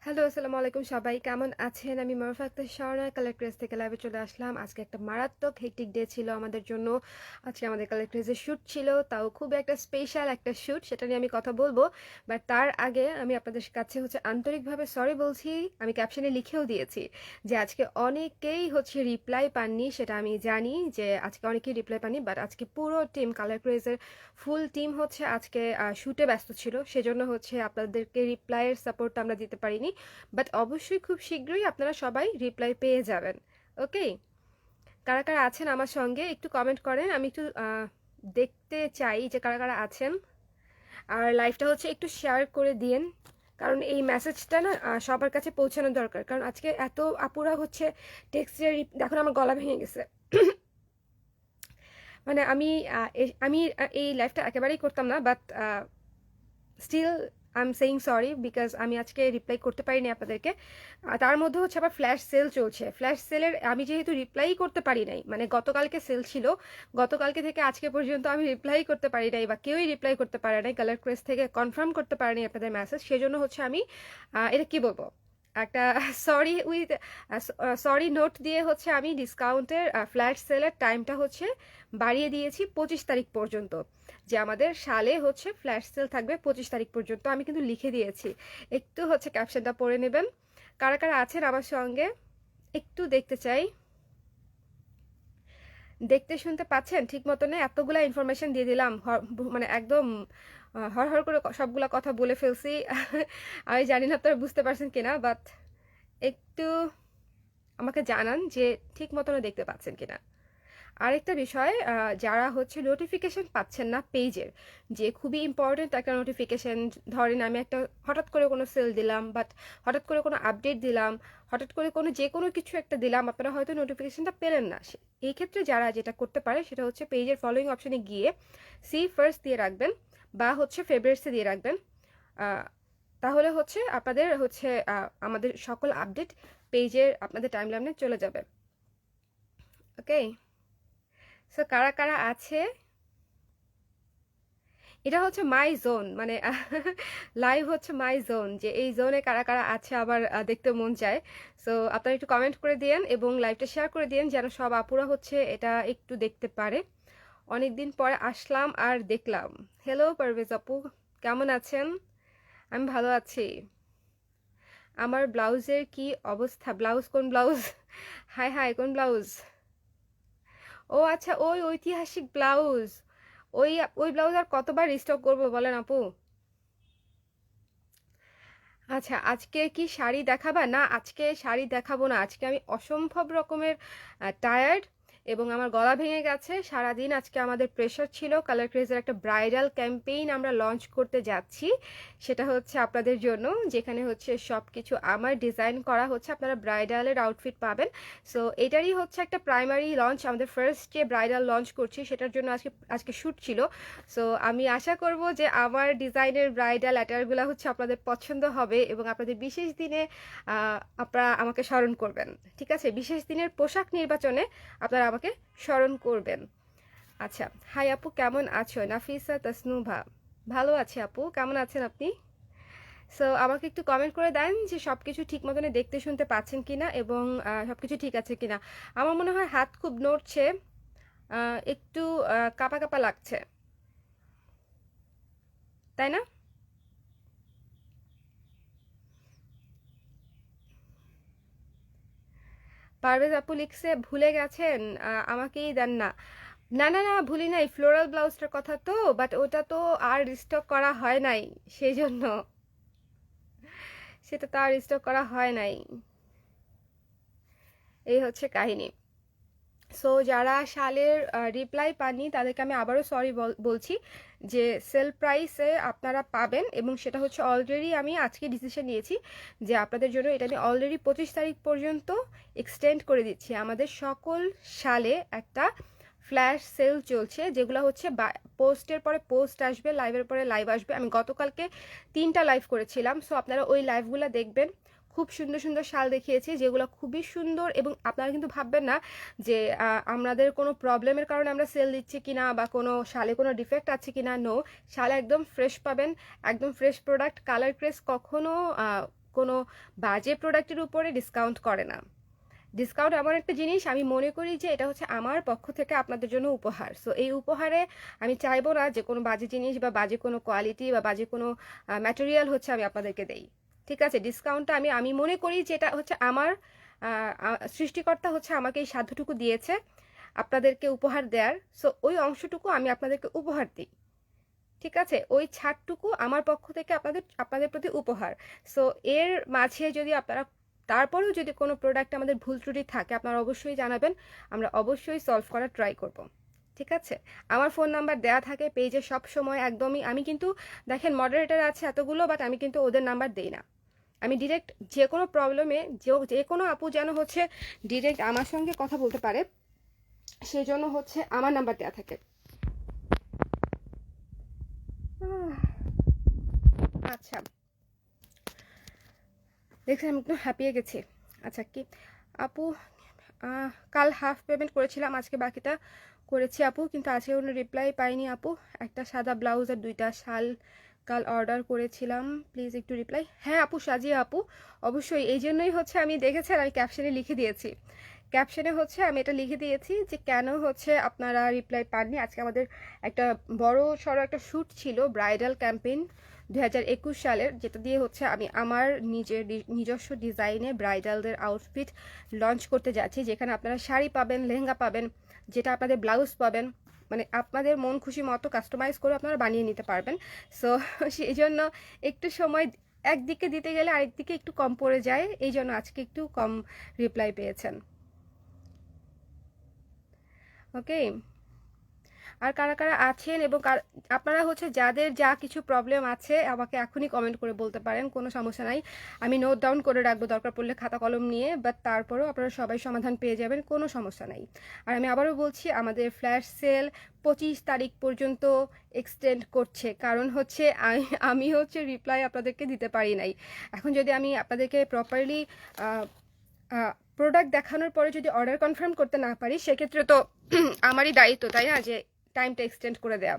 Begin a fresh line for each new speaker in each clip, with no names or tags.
Hello, আসসালামু আলাইকুম সবাই কেমন আছেন? আমি মারুফা আক্তার স্বর্ণা কালার ক্রেজ থেকে লাইভে চলে আসলাম। আজকে একটা মারাত্মক হেক্টিক ডে ছিল আমাদের জন্য। আজকে আমাদের কালার ক্রেজের শ্যুট ছিল, তাও খুব একটা স্পেশাল একটা শ্যুট, সেটা নিয়ে আমি কথা বলবো। বাট তার আগে আমি আপনাদের কাছে আন্তরিকভাবে সরি বলছি। আমি ক্যাপশনে লিখেও দিয়েছি যে আজকে অনেকেই রিপ্লাই পাননি, সেটা আমি জানি যে আজকে অনেকেই রিপ্লাই পাননি। বাট আজকে পুরো টিম কালার ক্রেজের ফুল টিম আজকে শ্যুটে ব্যস্ত ছিল, সেজন্য আপনাদেরকে রিপ্লাইয়ের সাপোর্ট আমরা দিতে পারিনি। বাট অবশ্যই খুব শীঘ্রই আপনারা সবাই রিপ্লাই পেয়ে যাবেন। ওকে, কারা কারা আছেন আমার সঙ্গে একটু কমেন্ট করেন, আমি একটু দেখতে চাই যে কারা কারা আছেন। আর লাইভটা একটু শেয়ার করে দিন, কারণ এই মেসেজটা না সবার কাছে পৌঁছানো দরকার। কারণ আজকে এত আপুরা টেক্সটের, দেখুন আমার গলা ভেঙে গেছে। মানে আমি এই লাইভটা একেবারেই করতাম না, but still I am saying sorry because আমি আজকে রিপ্লাই করতে পারিনি আপনাদেরকে। তার মধ্যে আবার ফ্ল্যাশ সেল চলছে। ফ্ল্যাশ সেলের আমি যেহেতু রিপ্লাই করতে পারি নাই, মানে গতকালকে সেল ছিল, গতকালকে থেকে আজকে পর্যন্ত আমি রিপ্লাই করতে পারি নাই, বা কেউই রিপ্লাই করতে পারে নাই, কালার ক্রেস থেকে কনফার্ম করতে পারেনি আপনাদের মেসেজ। সেজন্য আমি এটা কি বলবো, একটা সরি উইথ সরি নোট দিয়ে আমি ডিসকাউন্টের ফ্ল্যাশ সেলের টাইমটা বাড়িয়ে দিয়েছি 25 তারিখ পর্যন্ত, যে আমাদের সালে ফ্ল্যাশ সেল থাকবে 25 তারিখ পর্যন্ত। আমি কিন্তু লিখে দিয়েছি, একটু ক্যাপশনটা পড়ে নেবেন। কারা কারা আছেন আমার সঙ্গে একটু দেখতে চাই। দেখতে শুনতে পাচ্ছেন ঠিক মতনে? এতগুলা ইনফরমেশন দিয়ে দিলাম, মানে একদম হর হর করে সবগুলা কথা বলে ফেলছি। আমি জানি না আপনারা বুঝতে পারছেন কিনা, বাট একটু আমাকে জানান যে ঠিক মতনে দেখতে পাচ্ছেন কিনা। আরেকটা বিষয়, যারা নোটিফিকেশন পাচ্ছেন না পেজের, যে খুবই ইম্পর্টেন্ট একটা নোটিফিকেশন, ধরেন আমি একটা হঠাৎ করে কোনো সেল দিলাম, বাট হঠাৎ করে কোনো আপডেট দিলাম, হঠাৎ করে যে কোনো কিছু একটা দিলাম, আপনারা হয়তো নোটিফিকেশনটা পেলেন না। এই ক্ষেত্রে যারা যেটা করতে পারে সেটা পেজের ফলোয়িং অপশনে গিয়ে সি ফার্স্ট দিয়ে রাখবেন, বা ফেভারিটসে দিয়ে রাখবেন। তাহলে আপনাদের আমাদের সকল আপডেট পেজের আপনাদের টাইমলাইনে চলে যাবে। ওকে, সো কারা কারা আছে? এটা মাই জোন, মানে লাইভ মাই জোন, যে এই জোনে কারা কারা আছে আবার দেখতে মন চায়। সো আপনারা একটু কমেন্ট করে দিয়েন এবং লাইভটা শেয়ার করে দিয়েন, যেন সব আপুরা এটা একটু দেখতে পারে। অনেকদিন পরে আসলাম আর দেখলাম। হ্যালো পারভেজ আপু, কেমন আছেন? আমি ভালো আছি। আমার ব্লাউজের কি অবস্থা? ব্লাউজ? কোন ব্লাউজ? হাই হাই, কোন ব্লাউজ? ও আচ্ছা, ওই ঐতিহাসিক ব্লাউজ। ওই ওই ব্লাউজ আর কতবার রিস্টক করবো বলেন আপু? আচ্ছা, আজকে কি শাড়ি দেখাবা? না, আজকে শাড়ি দেখাবো না। আজকে আমি অসম্ভব রকমের টায়ার্ড এবং আমার গলা ভেঙে গেছে। সারাদিন আজকে আমাদের প্রেশার ছিল। কালার ক্রেজের একটা ব্রাইডাল ক্যাম্পেইন আমরা লঞ্চ করতে যাচ্ছি, সেটা আপনাদের জন্য, যেখানে সব কিছু আমার ডিজাইন করা আপনারা ব্রাইডালের আউটফিট পাবেন। সো এটারই একটা প্রাইমারি লঞ্চ, আমাদের ফার্স্ট যে ব্রাইডাল লঞ্চ করছি সেটার জন্য আজকে আজকে শ্যুট ছিল। সো আমি আশা করব যে আমার ডিজাইনের ব্রাইডাল অ্যাটায়ারগুলো আপনাদের পছন্দ হবে এবং আপনাদের বিশেষ দিনে আপনারা আমাকে স্মরণ করবেন। ঠিক আছে, বিশেষ দিনের পোশাক নির্বাচনে আপনারা আমাকে স্মরণ করবেন। আচ্ছা, হাই আপু, কেমন আছো? নাফিসা তাসনুভা, ভালো আছি আপু, কেমন আছেন আপনি? সো আমাকে একটু কমেন্ট করে দেন যে সব কিছু ঠিক মতনে দেখতে শুনতে পাচ্ছেন কিনা এবং সব কিছু ঠিক আছে কিনা। আমার মনে হয় হাত খুব নড়ছে, একটু কাঁপা কাঁপা লাগছে, তাই না? পারভেজ আপু লিখছে ভুলে গেছেন, আমাকেই দেন না। না না না, ভুলি নাই, ফ্লোরাল ব্লাউজটার কথা তো, বাট ওটা তো আর রিস্টক করা হয় নাই, সেই জন্য। সেটা তো আর রিস্টক করা হয় নাই, এই কাহিনী। সো যারা শালের রিপ্লাই পাননি তাদেরকে আমি আবারও সরি বলছি, যে সেল প্রাইসে আপনারা পাবেন, এবং সেটা অলরেডি আমি আজকে ডিসিশন নিয়েছি যে আপনাদের জন্য এটা আমি অলরেডি 25 তারিখ পর্যন্ত এক্সটেন্ড করে দিচ্ছি। আমাদের সকল শালে একটা ফ্ল্যাশ সেল চলছে, যেগুলো পোস্টের পরে পোস্ট আসবে, লাইভের পরে লাইভ আসবে। আমি গতকালকে 3টা লাইভ করেছিলাম, সো আপনারা ওই লাইভগুলো দেখবেন। খুব সুন্দর সুন্দর শাল দেখিয়েছি, যেগুলো খুবই সুন্দর, এবং আপনারা কিন্তু ভাববেন না যে আমাদের কোনো প্রবলেমের কারণে আমরা সেল দিচ্ছি কিনা, বা কোনো শালে কোনো ডিফেক্ট আছে কিনা। নো, শাল একদম ফ্রেশ পাবেন, একদম ফ্রেশ প্রোডাক্ট। কালার ক্রেস কখনো কোনো বাজে প্রোডাক্টের উপরে ডিসকাউন্ট করে না। ডিসকাউন্ট এমন একটা জিনিস, আমি মনে করি যে এটা হচ্ছে আমার পক্ষ থেকে আপনাদের জন্য উপহার। সো এই উপহারে আমি চাইবো না যে কোনো বাজে জিনিস বা বাজে কোনো কোয়ালিটি বা বাজে কোনো ম্যাটেরিয়াল হচ্ছে আমি আপনাদেরকে দেই। ঠিক আছে, ডিসকাউন্টটা আমি মনে করি যে এটা হচ্ছে আমার সৃষ্টিকর্তা হচ্ছে আমাকে এই সাধ্যটুকু দিয়েছে আপনাদেরকে উপহার দেওয়ার। সো ওই অংশটুকু আমি আপনাদেরকে উপহার দিই। ঠিক আছে, ওই ছাড়টুকু আমার পক্ষ থেকে আপনাদের প্রতি উপহার। সো এর মাঝে যদি আপনারা তারপরেও যদি কোনো প্রোডাক্ট আমাদের ভুল ত্রুটি থাকে আপনারা অবশ্যই জানাবেন, আমরা অবশ্যই সলভ করার ট্রাই করব। ঠিক আছে, আমার ফোন নাম্বার দেয়া থাকে পেজে সব সময় একদমই। আমি কিন্তু দেখেন মডারেটর আছে এতগুলো, বাট আমি কিন্তু ওদের নাম্বার দেই না। আমি ডিরেক্ট যে কোনো প্রবলেমে যে কোনো আপু যেন হচ্ছে ডিরেক্ট আমার সঙ্গে কথা বলতে পারে, সেই জন্য হচ্ছে আমার নাম্বার দেওয়া থাকে। আচ্ছা, দেখছি আমি একটু হ্যাপিয়ে গেছি। আচ্ছা কি আপু, কাল হাফ পেমেন্ট করেছিলাম, আজকে বাকিটা করেছি আপু, কিন্তু আজকে কোনো রিপ্লাই পাইনি আপু। একটা সাদা ব্লাউজ আর 2টা শাল কাল অর্ডার করেছিলাম, প্লিজ একটু রিপ্লাই। হ্যাঁ আপু, সাজিয়ে আপু, অবশ্যই। এই জন্যই হচ্ছে আমি দেখেছেন আমি ক্যাপশনে লিখে দিয়েছি, ক্যাপশনে হচ্ছে আমি এটা লিখে দিয়েছি যে কেন হচ্ছে আপনারা রিপ্লাই পাননি। আজকে আমাদের একটা বড় সড়ো একটা শ্যুট ছিল, ব্রাইডাল ক্যাম্পেইন 2021 সালের, যেটা দিয়ে হচ্ছে আমি আমার নিজস্ব ডিজাইনে ব্রাইডালদের আউটফিট লঞ্চ করতে যাচ্ছি, যেখানে আপনারা শাড়ি পাবেন, লেহেঙ্গা পাবেন, যেটা আপনাদের ব্লাউজ পাবেন, মানে আপনাদের মন খুশি মতো কাস্টমাইজ করে আপনারা বানিয়ে নিতে পারবেন। সো সেই জন্য একটু সময় একদিকে দিতে গেলে আরেকদিকে একটু কম পড়ে যায়, এই জন্য আজকে একটু কম রিপ্লাই পেয়েছেন। ওকে, আর কারা কারা আছেন এবং আপনারা হচ্ছে যাদের যা কিছু প্রবলেম আছে আমাকে এখনই কমেন্ট করে বলতে পারেন, কোনো সমস্যা নাই, আমি নোট ডাউন করে রাখবো দরকার পড়লে খাতা কলম নিয়ে, বাট তারপরেও আপনারা সবাই সমাধান পেয়ে যাবেন, কোনো সমস্যা নাই। আর আমি আবারও বলছি, আমাদের ফ্ল্যাশ সেল 25 তারিখ পর্যন্ত এক্সটেন্ড করছে, কারণ হচ্ছে আমি হচ্ছে রিপ্লাই আপনাদেরকে দিতে পারি নাই। এখন যদি আমি আপনাদেরকে প্রপারলি প্রোডাক্ট দেখানোর পরে যদি অর্ডার কনফার্ম করতে না পারি, সেক্ষেত্রে তো আমারই দায়িত্ব, তাই না, যে টাইমটা এক্সটেন্ড করে দেয়া।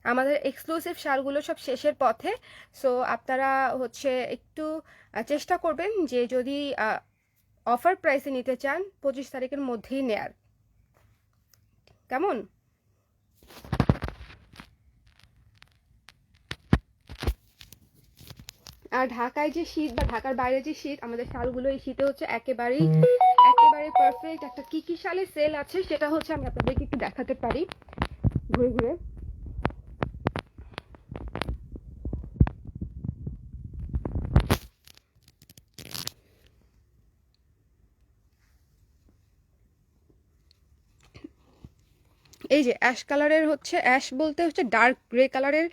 আমাদের এক্সক্লুসিভ শালগুলো সব শেষের পথে। সো আপনারা হচ্ছে একটু চেষ্টা করবেন যে যদি অফার প্রাইসে নিতে চান 25 তারিখের মধ্যেই নেয়ার, কেমন? আর ঢাকায় যে শীত বা ঢাকার বাইরে যে শীত, আমাদের শালগুলো এই শীতে হচ্ছে একেবারে পারফেক্ট। একটা কি কি শালের সেল আছে সেটা হচ্ছে আমি আপনাদেরকে একটু দেখাতে পারি ঘুরে ঘুরে। এই যে অ্যাশ কালারের হচ্ছে, অ্যাশ বলতে হচ্ছে ডার্ক গ্রে কালারের,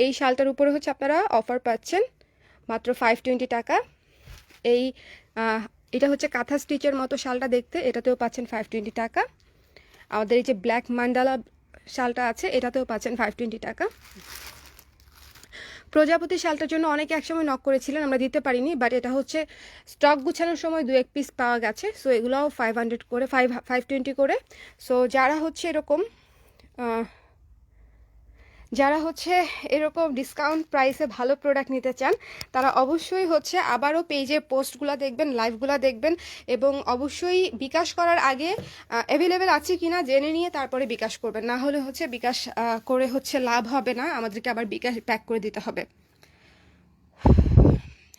এই শালটার উপরে হচ্ছে আপনারা অফার পাচ্ছেন মাত্র 520 টাকা। এই এটা হচ্ছে কাঁথা স্টিচের মতো শালটা দেখতে, এটাতেও পাচ্ছেন 520 টাকা। আমাদের এই যে ব্ল্যাক মান্ডালা শালটা আছে এটাতেও পাচ্ছেন 520 টাকা। প্রজাপতি শালটার জন্য অনেকে একসময় নক করেছিলেন, আমরা দিতে পারিনি, বাট এটা হচ্ছে স্টক গুছানোর সময় 2-1 পিস পাওয়া গেছে। সো এগুলোও 500 করে, 520 করে। সো যারা হচ্ছে এরকম ডিসকাউন্ট প্রাইসে ভালো প্রোডাক্ট নিতে চান, তারা অবশ্যই হচ্ছে আবারও পেজে পোস্টগুলো দেখবেন, লাইভগুলো দেখবেন, এবং অবশ্যই বিকাশ করার আগে অ্যাভেলেবেল আছে কিনা জেনে নিয়ে তারপরে বিকাশ করবেন, না হলে হচ্ছে বিকাশ করে হচ্ছে লাভ হবে না, আমাদেরকে আবার বিকাশ প্যাক করে দিতে হবে।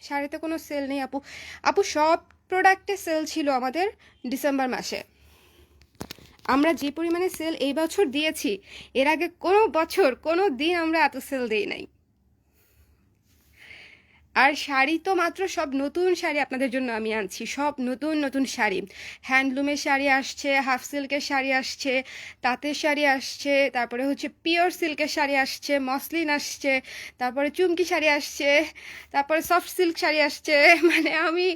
শাড়িতে কোনো সেল নেই আপু। আপু সব প্রোডাক্টে সেল ছিল আমাদের ডিসেম্বর মাসে। আমরা যে পরিমাণে সেল এই বছর দিয়েছি, এর আগে কোনো বছর কোনো দিন আমরা এত সেল দিই নাই। আর শাড়ি তো মাত্র সব নতুন শাড়ি আপনাদের জন্য আমি আনছি, সব নতুন নতুন শাড়ি। হ্যান্ডলুমের শাড়ি আসছে, হাফ সিল্কের শাড়ি আসছে, তাঁতের শাড়ি আসছে, তারপরে হচ্ছে পিওর সিল্কের শাড়ি আসছে, মসলিন আসছে, তারপরে চুমকি শাড়ি আসছে, তারপরে সফট সিল্ক শাড়ি আসছে, মানে আমি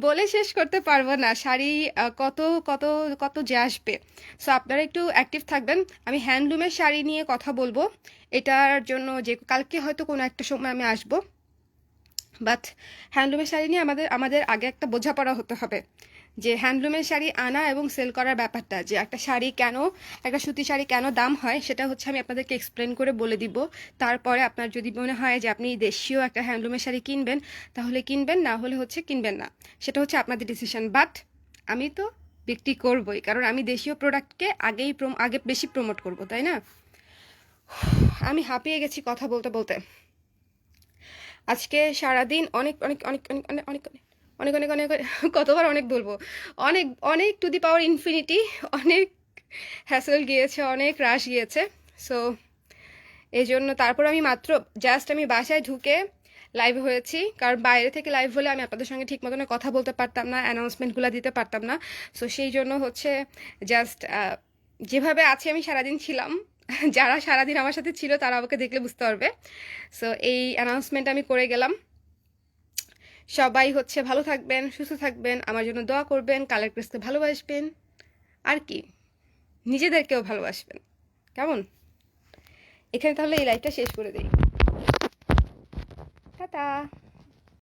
বলে শেষ করতে পারবো না শাড়ি কত কত কত যে আসবে। সো আপনারা একটু অ্যাক্টিভ থাকবেন। আমি হ্যান্ডলুমের শাড়ি নিয়ে কথা বলবো, এটার জন্য যে কালকে হয়তো কোনো একটা সময় আমি আসবো। বাট হ্যান্ডলুমের শাড়ি নিয়ে আমাদের আমাদের আগে একটা বোঝাপড়া হতে হবে যে হ্যান্ডলুমের শাড়ি আনা এবং সেল করার ব্যাপারটা, যে একটা শাড়ি কেন, একটা সুতি শাড়ি কেন দাম হয়, সেটা হচ্ছে আমি আপনাদেরকে এক্সপ্লেন করে বলে দিব। তারপরে আপনার যদি মনে হয় যে আপনি দেশীয় একটা হ্যান্ডলুমের শাড়ি কিনবেন, তাহলে কিনবেন, না হলে হচ্ছে কিনবেন না, সেটা হচ্ছে আপনাদের ডিসিশন। বাট আমি তো বিক্রি করবই, কারণ আমি দেশীয় প্রোডাক্টকে আগে বেশি প্রমোট করব, তাই না? আমি হাঁপিয়ে গেছি কথা বলতে বলতে। আজকে সারাদিন অনেক অনেক অনেক অনেক অনেক অনেক অনেক অনেক অনেক অনেক কতবার অনেক বলবো, অনেক অনেক টু দি পাওয়ার ইনফিনিটি, অনেক হ্যাসেল গিয়েছে, অনেক রাশ গিয়েছে। সো এই জন্য তারপর আমি মাত্র জাস্ট আমি বাসায় ঢুকে লাইভ হয়েছি, কারণ বাইরে থেকে লাইভ হলে আমি আপনাদের সঙ্গে ঠিক মতন কথা বলতে পারতাম না, অ্যানাউন্সমেন্টগুলো দিতে পারতাম না। সো সেই জন্য হচ্ছে জাস্ট যেভাবে আছি আমি সারাদিন ছিলাম, যারা সারাদিন আমার সাথে ছিল তারা আমাকে দেখলে বুঝতে পারবে। সো এই অ্যানাউন্সমেন্ট আমি করে গেলাম। সবাই হচ্ছে ভালো থাকবেন, সুস্থ থাকবেন, আমার জন্য দোয়া করবেন, কালার ক্রেসকে ভালোবাসবেন, আর কি নিজেদেরকেও ভালোবাসবেন। কেমন? এখানে তাহলে এই লাইভটা শেষ করে দিই। টাটা।